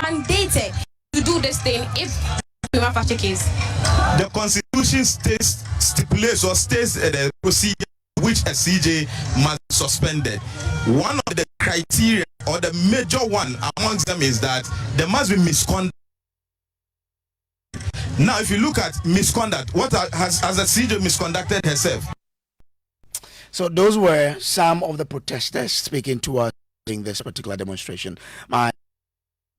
mandated to do this thing if we have such a case? The Constitution stipulates the procedure which a CJ must be suspended. One of the criteria or the major one amongst them is that there must be misconduct. Now, if you look at misconduct, what has the CJ misconducted herself? So those were some of the protesters speaking to us during this particular demonstration.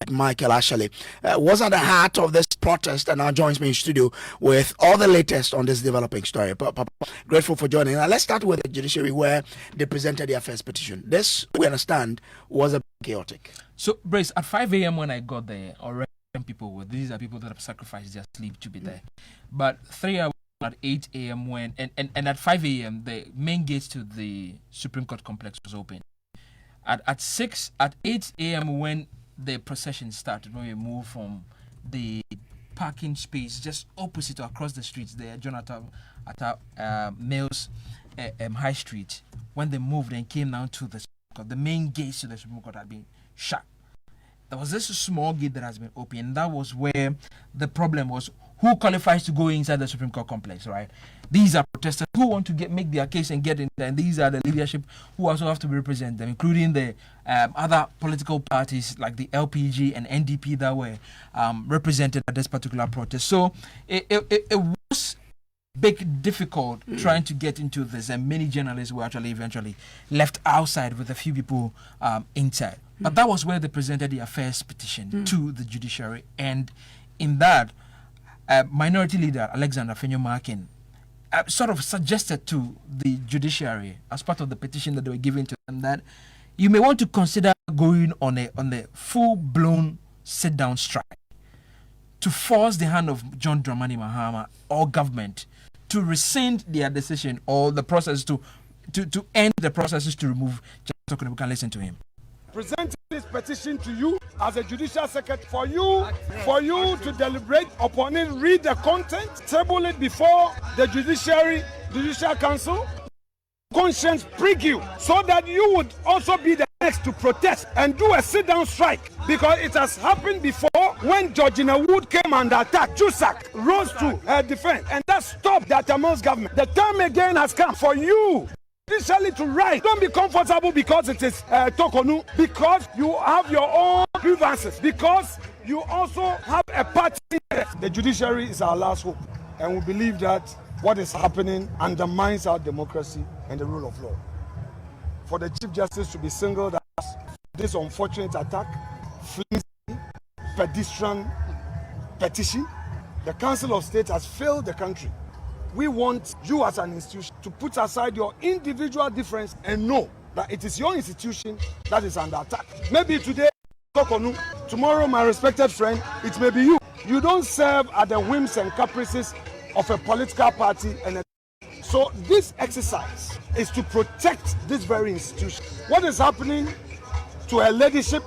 Michael Ashley was at the heart of this protest and now joins me in studio with all the latest on this developing story. Papa, grateful for joining. Now let's start with the judiciary where they presented their first petition. This, we understand, was a bit chaotic. So, Brace, at 5 a.m. when I got there, already these are people that have sacrificed their sleep to be there. But 3 hours at 8 a.m. when, and at 5 a.m. the main gates to the Supreme Court complex was open. At 8 a.m. when the procession started, when we moved from the parking space just opposite or across the streets there, Jonathan at Mills High Street, when they moved and came down to the Supreme Court, the main gates to the Supreme Court had been shut. There was this small gate that has been opened, and that was where the problem was. Who qualifies to go inside the Supreme Court complex, right? These are protesters who want to make their case and get in there, and these are the leadership who also have to represent them, including the other political parties like the LPG and NDP that were represented at this particular protest. So it was difficult trying to get into this, and many journalists were actually eventually left outside with a few people inside. But that was where they presented their first petition to the judiciary, and in that, Minority Leader Alexander Afenyo-Markin sort of suggested to the judiciary as part of the petition that they were giving to them that you may want to consider going on a full-blown sit-down strike to force the hand of John Dramani Mahama or government to rescind their decision or the process to end the processes to remove Jacob Tokone. We can listen to him. Presenting this petition to you as a judicial secretary for you to deliberate upon it, read the content, table it before the judicial council, conscience prick you, so that you would also be the next to protest and do a sit-down strike, because it has happened before when Georgina Wood came under attack. Chusak rose to her defense, and that stopped that amongst government. The time again has come for you initially to rise. Don't be comfortable because it is Tokonu, because you have your own grievances, because you also have a party. The judiciary is our last hope, and we believe that what is happening undermines our democracy and the rule of law. For the Chief Justice to be singled as this unfortunate attack, flimsy, pedestrian petition, the Council of State has failed the country. We want you as an institution to put aside your individual difference and know that it is your institution that is under attack. Maybe today, Tokonu, tomorrow, my respected friend, it may be you. You don't serve at the whims and caprices of a political party. So this exercise is to protect this very institution. What is happening to a leadership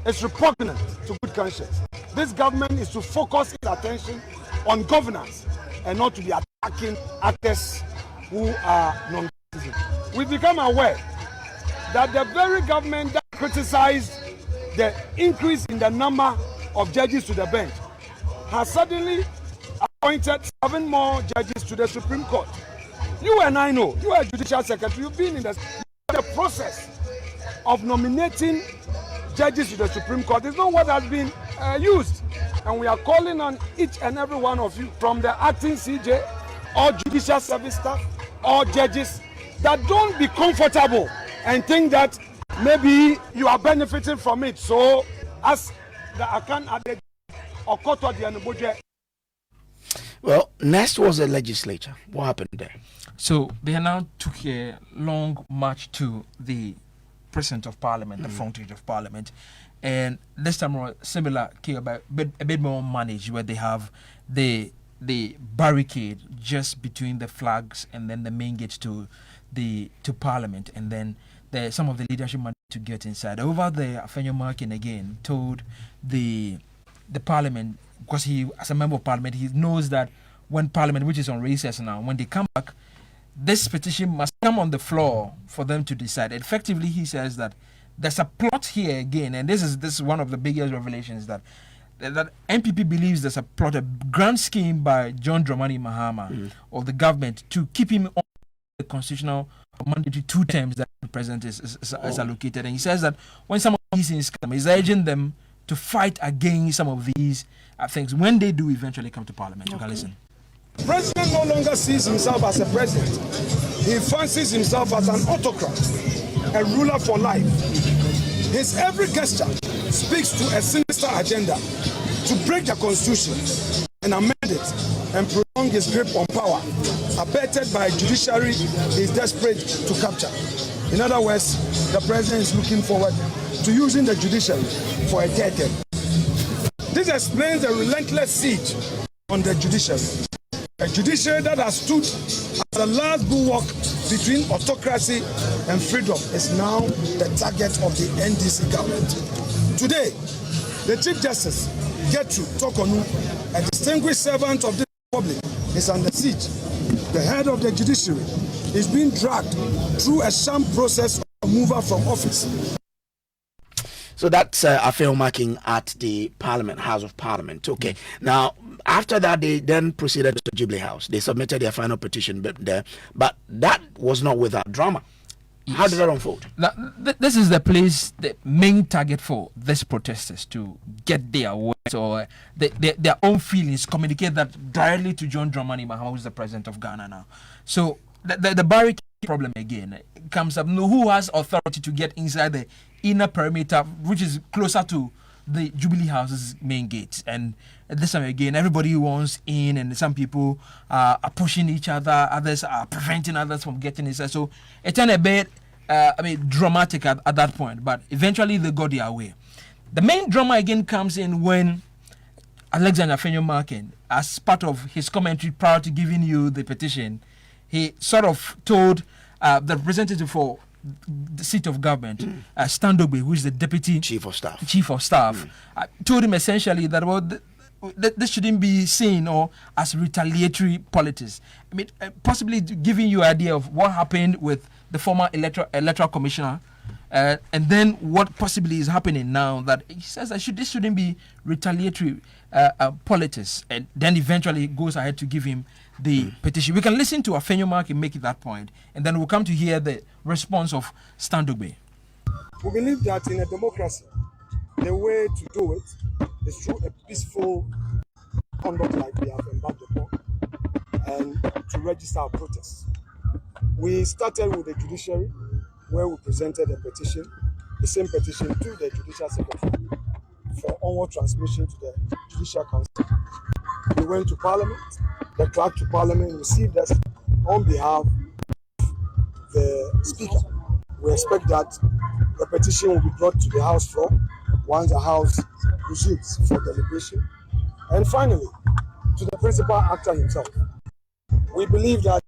is repugnant to good conscience. This government is to focus its attention on governance and not to be attacking actors who are non-citizens. We've become aware that the very government that criticized the increase in the number of judges to the bench has suddenly appointed 7 more judges to the Supreme Court. You and I know, you are a judicial secretary, you've been in the process of nominating judges to the Supreme Court. It's not what has been used. And we are calling on each and every one of you, from the acting CJ or judicial service staff or judges, that don't be comfortable and think that maybe you are benefiting from it. So as the account added or court of the budget. Well, next was the legislature. What happened there? So they now took a long march to the President of Parliament, the frontage of Parliament. And this time around, similar, a bit more managed, where they have the barricade just between the flags and then the main gate to Parliament, and then some of the leadership managed to get inside. Over there, Afenyo-Markin again told the Parliament, because he, as a member of Parliament, he knows that when Parliament, which is on recess now, when they come back, this petition must come on the floor for them to decide. Effectively, he says that there's a plot here again, and this is one of the biggest revelations that NPP believes there's a plot, a grand scheme by John Dramani Mahama of the government to keep him on the constitutional mandatory 2 terms that the president is allocated. And he says that when some of these things come, he's urging them to fight against some of these things when they do eventually come to parliament. You can listen. The president no longer sees himself as a president. He fancies himself as an autocrat, a ruler for life. His every gesture speaks to a sinister agenda to break the constitution and amend it and prolong his grip on power, abetted by a judiciary he is desperate to capture. In other words, the president is looking forward to using the judiciary for a third term. This explains the relentless siege on the judiciary. A judiciary that has stood as the last bulwark between autocracy and freedom is now the target of the NDC government. Today, the Chief Justice, Gertrude Tokonu, a distinguished servant of the public, is under siege. The head of the judiciary is being dragged through a sham process of removal from office. So that's a film marking at the Parliament, House of Parliament. Okay. Now, after that, they then proceeded to Jubilee House. They submitted their final petition there, but that was not without drama. Yes. How did that unfold? Now, this is the place, the main target for these protesters to get their words or their own feelings, communicate that directly to John Dramani Mahama, who is the president of Ghana now. So the barricade problem again comes up. Who has authority to get inside the inner perimeter, which is closer to the Jubilee House's main gate? And this time again, everybody wants in, and some people are pushing each other, others are preventing others from getting inside. So it turned a bit, dramatic at that point. But eventually they got their way. The main drama again comes in when Alexander Afenyo-Markin, as part of his commentary prior to giving you the petition, he sort of told the representative for the seat of government, Standogbe, who is the deputy chief of staff, told him essentially that this shouldn't be seen as retaliatory politics. I mean, possibly giving you an idea of what happened with the former electoral commissioner, and then what possibly is happening now. That he says that this shouldn't be retaliatory politics, and then eventually goes ahead to give him the petition. We can listen to Afenyo-Markin make that point, and then we'll come to hear the response of Standogbe. We believe that in a democracy, the way to do it is through a peaceful conduct like we have embarked upon, and to register our protests. We started with the judiciary, where we presented a petition, the same petition to the Judicial Secretary for onward transmission to the Judicial Council. We went to Parliament. The clerk to Parliament received us on behalf of the Speaker. We expect that the petition will be brought to the House floor once the House resumes for deliberation. And finally, to the principal actor himself. We believe that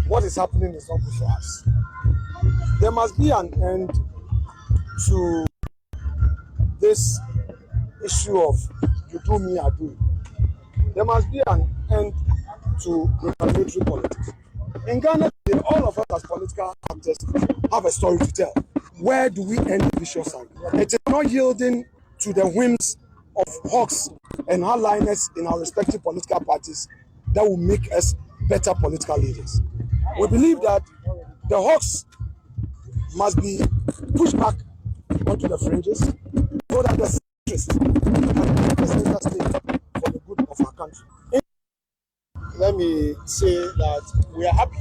what is happening is not good for us. There must be an end to this issue of you do me, I do you. There must be an end to retaliatory politics. In Ghana, all of us as political actors have a story to tell. Where do we end the vicious cycle? It is not yielding to the whims of hawks and hardliners in our respective political parties that will make us better political leaders. We believe that the hawks must be pushed back onto the fringes so that the interest can be the center stage for the good of our country. Let me say that we are happy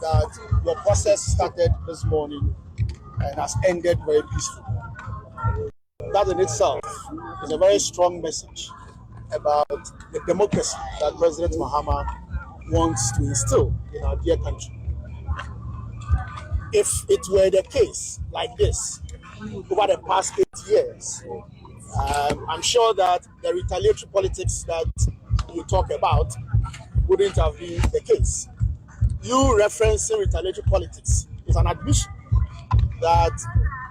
that your process started this morning and has ended very peacefully. That in itself is a very strong message about the democracy that President Mahama wants to instill in our dear country. If it were the case like this over the past 8 years, I'm sure that the retaliatory politics that you talk about wouldn't have been the case. You referencing retaliatory politics is an admission that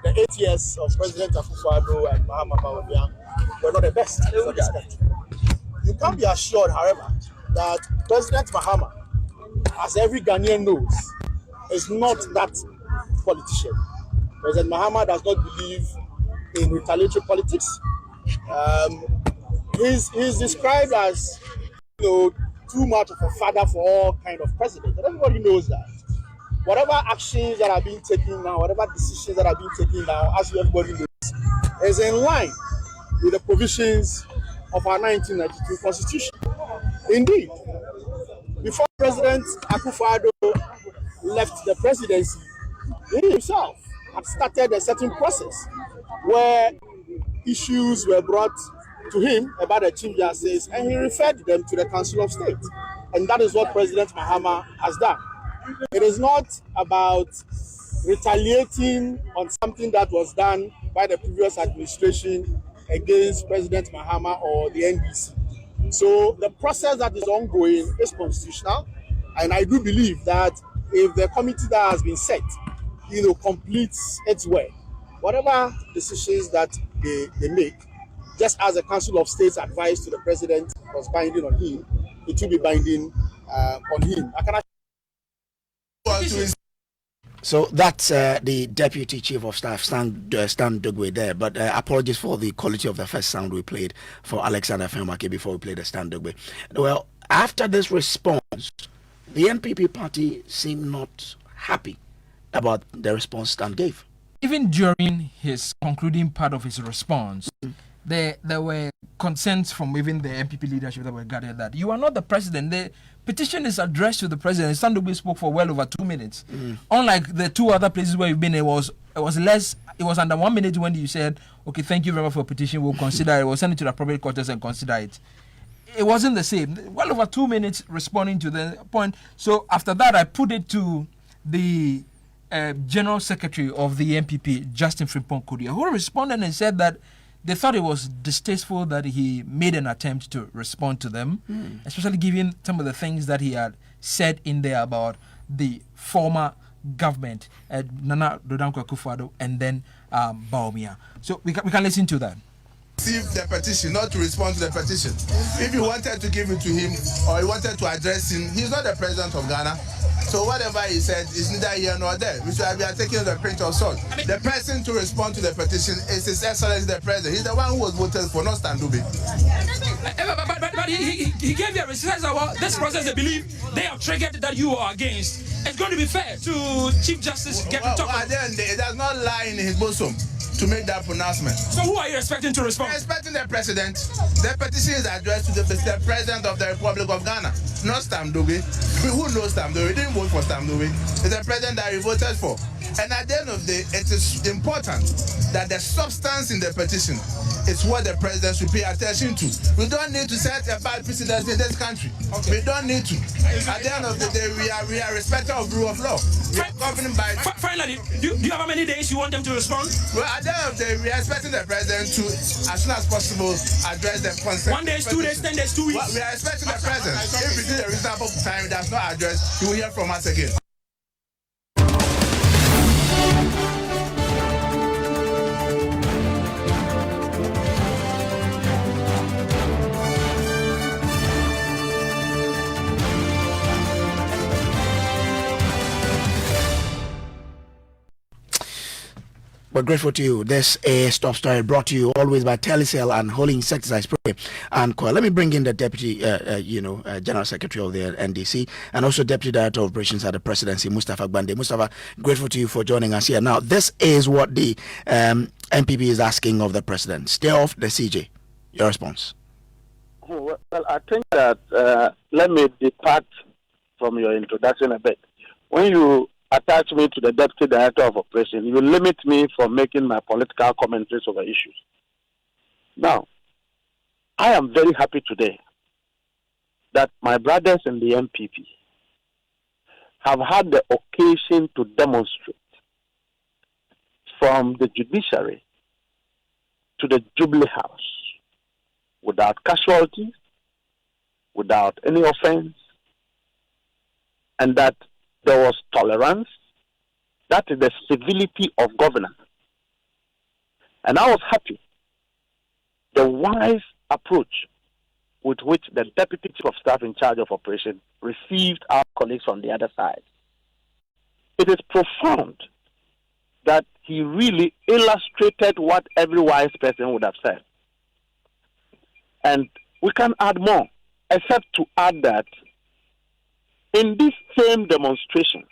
the 8 years of President Akufo-Addo and Mahama Bawumia were not the best for this country. You can be assured, however, that President Mahama, as every Ghanaian knows, is not that politician. President Mahama does not believe in retaliatory politics. He's described as, too much of a father for all kind of president. And everybody knows that. Whatever actions that are being taken now, whatever decisions that are being taken now, as everybody knows, is in line with the provisions of our 1992 Constitution. Indeed, before President Akufo-Addo left the presidency, he himself had started a certain process where issues were brought to him about the Chief Justice, and he referred them to the Council of State. And that is what President Mahama has done. It is not about retaliating on something that was done by the previous administration against President Mahama or the NDC. So the process that is ongoing is constitutional, and I do believe that if the committee that has been set, completes its work, whatever decisions that they make, just as the Council of State's advice to the president was binding on him, it will be binding on him. So that's the Deputy Chief of Staff, Stan Dugwe there. But apologies for the quality of the first sound we played for Alexander Femake before we played the Stan Dugwe. Well, after this response, the NPP party seemed not happy about the response Stan gave. Even during his concluding part of his response, there were concerns from even the NPP leadership that were gathered that you are not the president. The petition is addressed to the president. Sandugbe spoke for well over 2 minutes. Unlike the two other places where you've been, it was less. It was under 1 minute when you said, "Okay, thank you very much for a petition. We'll consider it. We'll send it to the appropriate quarters and consider it." It wasn't the same. Well over 2 minutes responding to the point. So after that, I put it to the General Secretary of the NPP, Justin Frimpong Kodia, who responded and said that they thought it was distasteful that he made an attempt to respond to them, especially given some of the things that he had said in there about the former government, Nana Dodonko Akufo-Addo, and then Bawumia. So we can listen to that. Receive the petition, not to respond to the petition. If you wanted to give it to him or you wanted to address him, he's not the president of Ghana. So whatever he said is neither here nor there. We are taking the pinch of salt. The person to respond to the petition is His Excellency the President. He's the one who was voted for, not Standube. But he gave you a response about this process. They believe they have triggered that you are against. It's going to be fair to Chief Justice get to talk. Then it does not lie in his bosom to make that pronouncement. So who are you expecting to respond? We're expecting the president. The petition is addressed to the president of the Republic of Ghana, not Stamdobe. Who knows Stamdobe? We didn't vote for Stamdobe. It's the president that we voted for. And at the end of the day, it is important that the substance in the petition is what the president should pay attention to. We don't need to set a bad precedent in this country. Okay. We don't need to. At the end of the day, we are respecters of rule of law. We are governed by. Finally, do you have how many days you want them to respond? Well, at the end of the day, we are expecting the president to, as soon as possible, address the concern. 1 day, 2 days, 10 days, 2 weeks. Well, we are expecting the president. If within a reasonable time that's not addressed, you will hear from us again. We're grateful to you. This is Top Story brought to you always by Telecel and Holy Insecticide Spray and Coil. Let me bring in the Deputy, General Secretary of the NDC and also Deputy Director of Operations at the Presidency, Mustafa Gbande. Mustafa, grateful to you for joining us here. Now, this is what the NPP is asking of the President. Stay off the CJ. Your response. Well, I think that let me depart from your introduction a bit. When you attach me to the Deputy Director of Operations, you limit me from making my political commentaries over issues. Now, I am very happy today that my brothers in the NPP have had the occasion to demonstrate from the Judiciary to the Jubilee House without casualties, without any offense, and that there was tolerance. That is the civility of governance. And I was happy the wise approach with which the Deputy Chief of Staff in charge of operation received our colleagues on the other side. It is profound that he really illustrated what every wise person would have said. And we can add more, except to add that in this same demonstration,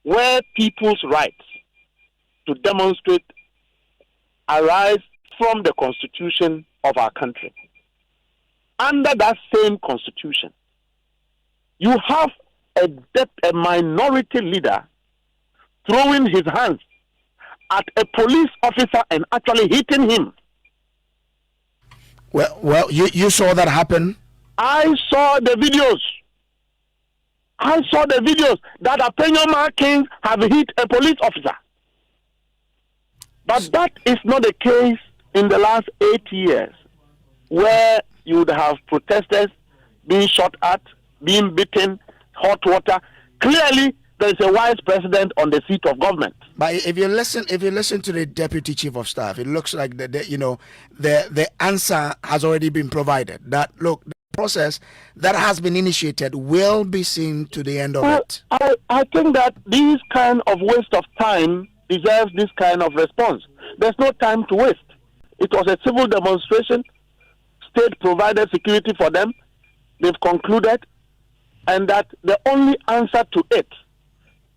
where people's rights to demonstrate arise from the constitution of our country, under that same constitution, you have a minority leader throwing his hands at a police officer and actually hitting him. Well, you saw that happen? I saw the videos. That Apenyoma Kings have hit a police officer. But that is not the case in the last 8 years, where you would have protesters being shot at, being beaten, hot water. Clearly, there is a wise president on the seat of government. But if you listen to the deputy chief of staff, it looks like the answer has already been provided. That look, the process that has been initiated will be seen to the end of it. I think that this kind of waste of time deserves this kind of response. There's no time to waste. It was a civil demonstration. State provided security for them. They've concluded, and that the only answer to it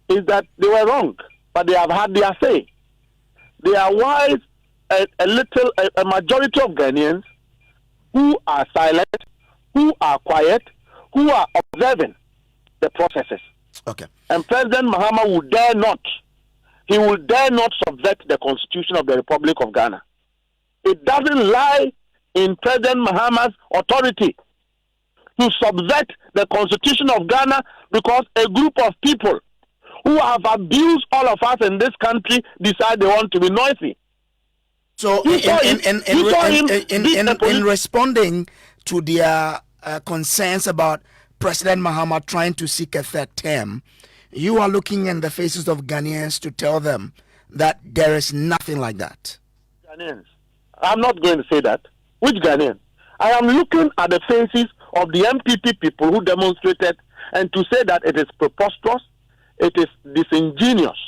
is that they were wrong, but they have had their say. They are wise, a majority of Ghanaians who are silent, who are quiet, who are observing the processes. Okay. And President Mahama will dare not subvert the Constitution of the Republic of Ghana. It doesn't lie in President Mahama's authority to subvert the Constitution of Ghana because a group of people who have abused all of us in this country decide they want to be noisy. So in responding to their concerns about President Mahama trying to seek a third term, you are looking in the faces of Ghanaians to tell them that there is nothing like that. Ghanaians. I'm not going to say that. Which Ghanaian? I am looking at the faces of the NPP people who demonstrated, and to say that it is preposterous, it is disingenuous,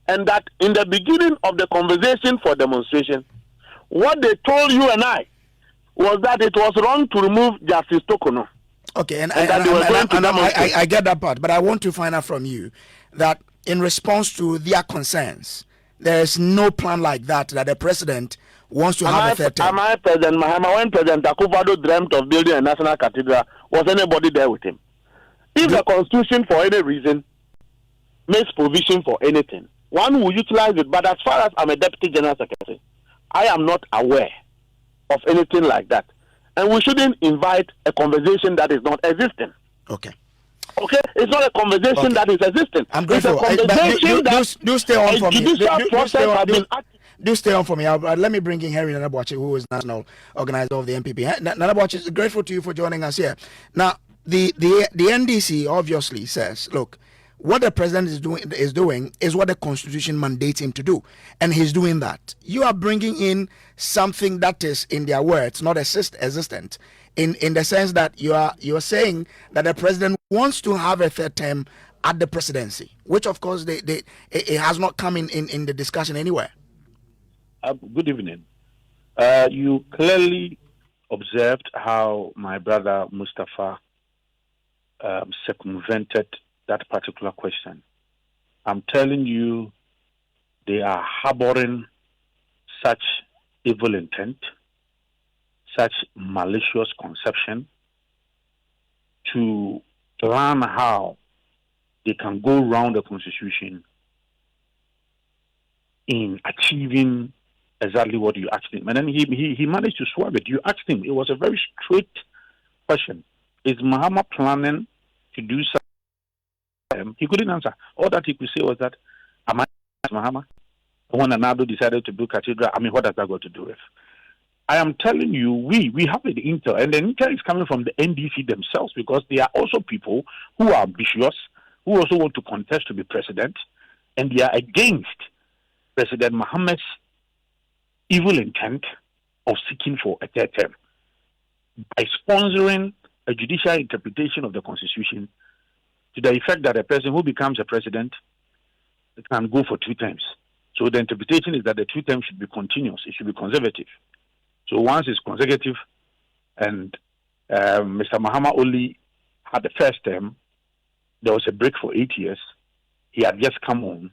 and that in the beginning of the conversation for demonstration, what they told you and I was that it was wrong to remove Justice Tokono. Okay, I get that part, but I want to find out from you that in response to their concerns, there is no plan like that the president wants to have a third term. Am I President Mahama? When President Akufo-Addo dreamt of building a national cathedral, was anybody there with him? If the Constitution, for any reason, makes provision for anything, one will utilize it. But as far as I'm a Deputy General Secretary, I am not aware of anything like that. And we shouldn't invite a conversation that is not existing. Okay. Okay? It's not a conversation that is existing. I'm grateful. It's a conversation do stay on for me. Do stay on for me. Let me bring in Henry Nanabuachi, who is national organizer of the NPP. Nanabuachi, is grateful to you for joining us here. Now, the NDC obviously says, look, what the president is doing is what the Constitution mandates him to do, and he's doing that. You are bringing in something that is, in their words, not existent, in the sense that you are saying that the president wants to have a third term at the presidency, which of course it has not come in the discussion anywhere. Good evening. You clearly observed how my brother Mustafa circumvented that particular question. I'm telling you, they are harboring such evil intent, such malicious conception to plan how they can go around the Constitution in achieving exactly what you asked him. And then he managed to swerve it. You asked him, it was a very straight question. Is Mahama planning to do something? He couldn't answer. All that he could say was that, am I Mahama? When Anado decided to build cathedral, what does that got to do with? I am telling you, we have the intel, and the intel is coming from the NDC themselves, because they are also people who are ambitious, who also want to contest to be president, and they are against President Mahama's evil intent of seeking for a third term by sponsoring a judicial interpretation of the Constitution to the effect that a person who becomes a president can go for 2 terms. So the interpretation is that the 2 terms should be continuous. It should be conservative. So once it's consecutive, and Mr. Mahama only had the first term, there was a break for 8 years. He had just come on.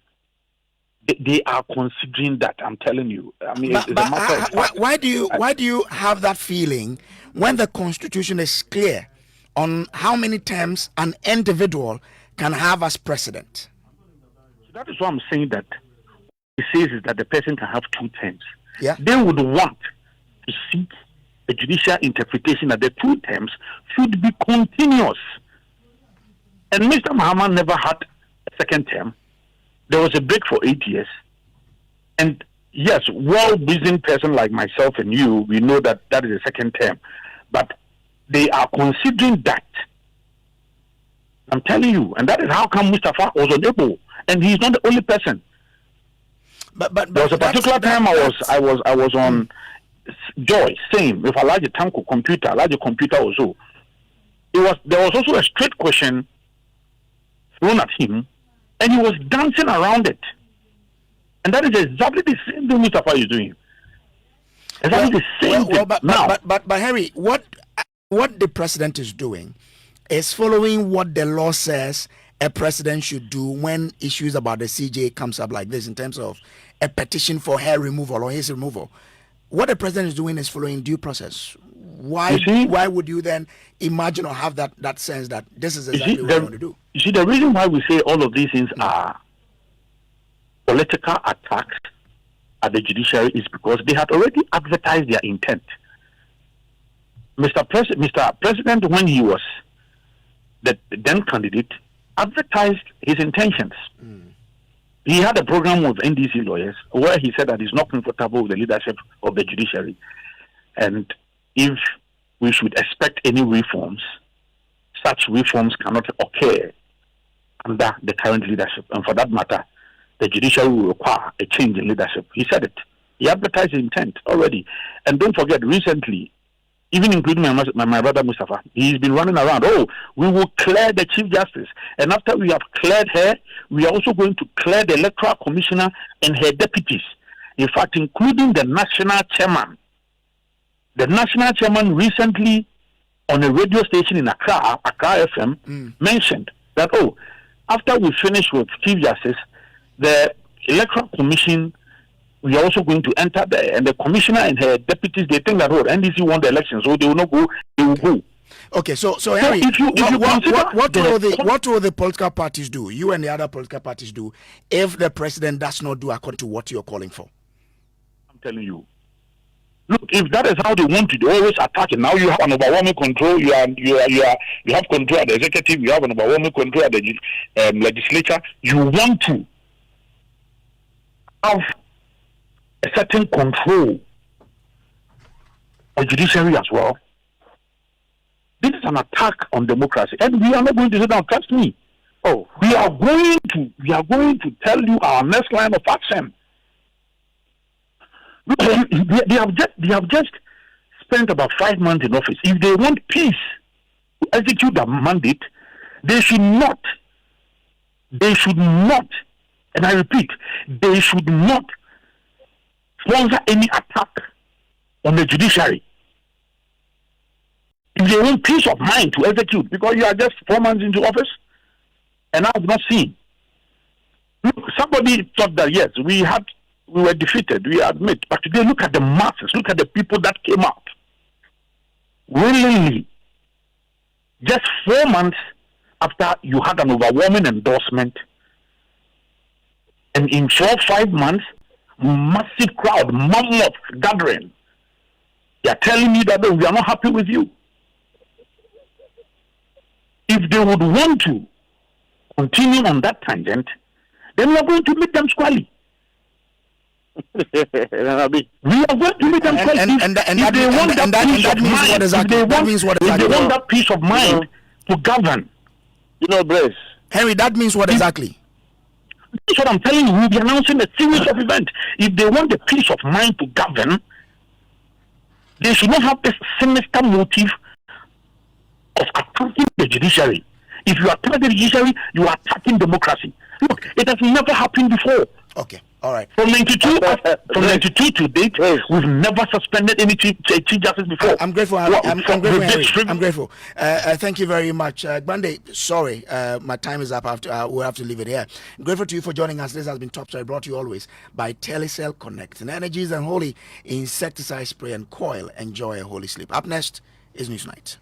They are considering that. I'm telling you. I mean, it's a matter of fact. Why do you have that feeling when the Constitution is clear on how many terms an individual can have as president? So that is why I'm saying that it says is that the person can have 2 terms. Yeah. They would want to seek a judicial interpretation that the 2 terms should be continuous. And Mr. Mahama never had a second term. There was a break for 8 years. And yes, well-reasoned person like myself and you, we know that that is a second term. But they are considering that. I'm telling you. And that is how come Mustafa was unable. And he's not the only person. But there was a particular time I was on Joy, same, with a large computer also. There was also a straight question thrown at him, and he was dancing around it. And that is exactly the same thing Mustafa is doing. Exactly the same thing. But Harry, what the president is doing is following what the law says a president should do when issues about the CJ comes up like this, in terms of a petition for her removal or his removal. What the president is doing is following due process. Why would you then imagine or have that sense that this is exactly what you want to do? You see, the reason why we say all of these things are political attacks at the judiciary is because they had already advertised their intent. Mr. President, when he was the then candidate, advertised his intentions. He had a program with NDC lawyers where he said that he's not comfortable with the leadership of the judiciary. And if we should expect any reforms, such reforms cannot occur under the current leadership. And for that matter, the judiciary will require a change in leadership. He said it. He advertised his intent already. And don't forget, recently, even including my brother Mustafa, he's been running around. Oh, we will clear the Chief Justice. And after we have cleared her, we are also going to clear the Electoral Commissioner and her deputies. In fact, including the National Chairman. The National Chairman recently, on a radio station in Accra FM, mentioned that, after we finish with Chief Justice, the Electoral Commission, we are also going to enter there, and the commissioner and her deputies, they think that NDC won the election, so they will not go, they will go. Okay, so Harry, what will the political parties do, you and the other political parties do, if the president does not do according to what you're calling for? I'm telling you. Look, if that is how they want to, they always attack it. Now you have an overwhelming control. You have control at the executive. You have an overwhelming control at the legislature. You want to have a certain control of judiciary as well. This is an attack on democracy, and we are not going to sit down. Trust me. We are going to tell you our next line of action. They have just spent about 5 months in office. If they want peace to execute their mandate, they should not, and I repeat, they should not sponsor any attack on the judiciary. If they want peace of mind to execute, because you are just 4 months into office, and I have not seen. Look, somebody thought that, yes, we were defeated, we admit, but today look at the masses, look at the people that came out willingly. Just 4 months after you had an overwhelming endorsement, and in 4-5 months, massive crowd, mammoth gathering. They are telling me that we are not happy with you. If they would want to continue on that tangent, then we are going to meet them squarely. We are going to meet them squarely. If they want that peace of mind to govern, Brace. Henry, that means what exactly? That's what I'm telling you. We'll be announcing a series of events. If they want the peace of mind to govern, they should not have this sinister motive of attacking the judiciary. If you attack the judiciary, you are attacking democracy. Look, it has never happened before. Okay. All right. From 92 to date, we've never suspended any chief justice before. I'm grateful. I'm grateful. Henry. I'm grateful. Thank you very much, Grande. Sorry, my time is up. We'll have to leave it here. I'm grateful to you for joining us. This has been Top Story, brought to you always by Telecel Connect. And Energies and Holy Insecticide Spray and Coil. Enjoy a holy sleep. Up next is Newsnight.